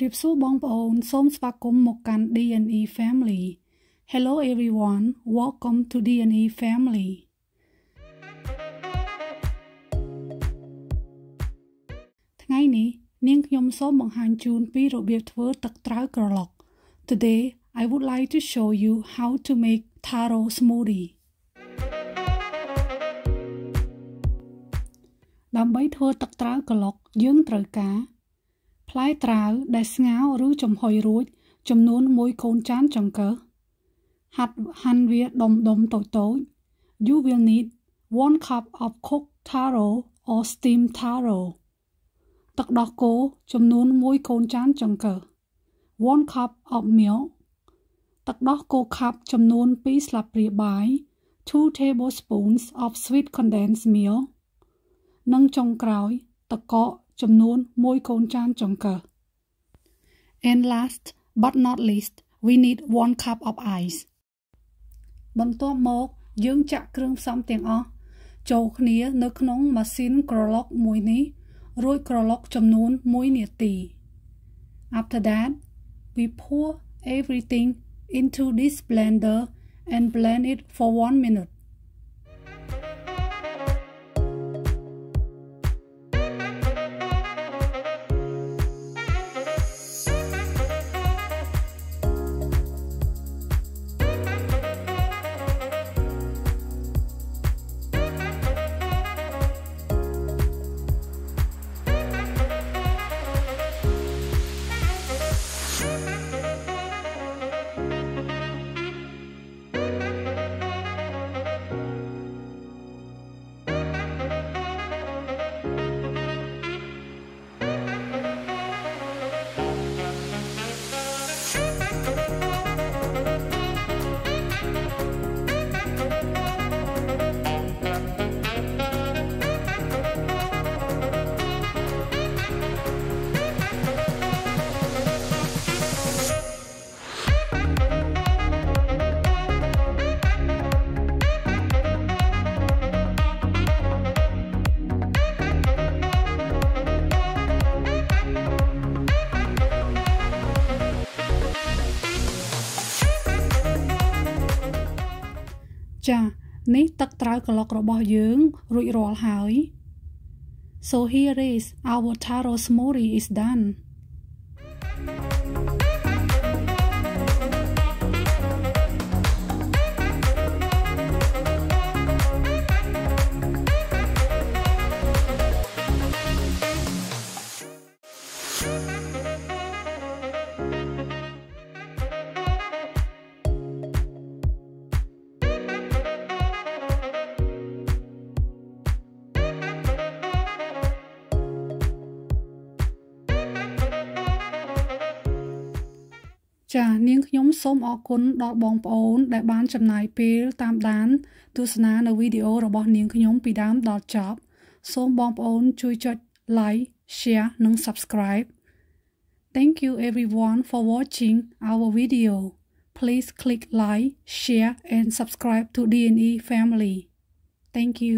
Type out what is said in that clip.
Rip so bong on som swakum mokan D&E family. Hello everyone, welcome to D&E family. ថ្ងៃនេះនាងខ្ញុំសូមបង្ហាញជូនពីរបៀបធ្វើទឹកត្រាវក្រឡុក Today I would like to show you how to make taro smoothie. ដើម្បីធ្វើទឹកត្រាវក្រឡុកយើងត្រូវការផ្លែត្រាវដែលស្ងោរឬចំហុយរួចចំនួន1កូនចានចង្កឹះហាន់វាដុំតូចៗ You will need 1 cup of cooked taro or steamed taro. ទឹកដោះគោចំនួន1កូនចានចង្កឹះ 1 cup of milk. ទឹកដោះគោខាប់ចំនួន2ស្លាបព្រាបាយ 2 tablespoons of sweet condensed milk. និងចុងក្រោយទឹកកកចំនួន1កូនចានចង្កឹះ And last but not least we need 1 cup of ice. បន្ទាប់មកយើងចាក់គ្រឿងផ្សំទាំងអស់ចូលគ្នានៅក្នុងម៉ាស៊ីនក្រឡុកមួយនេះរួចក្រឡុកចំនួន1នាទី After that we pour everything into this blender and blend it for 1 minute. ចានេះទឹកត្រាវក្រឡុករបស់យើងរួចរាល់ហើយ So here is our taro smoothie is done.ចានាងខ្ញុំសូមអរគុណដល់បងប្អូនដែលបានចំណាយពេលតាមដានទស្សនានៅវីដេអូរបស់នាងខ្ញុំពីដើមដល់ចប់សូមបងប្អូនជួយចុច like share និង subscribe. Thank you everyone for watching our video. Please click like, share and subscribe to D&E family. Thank you.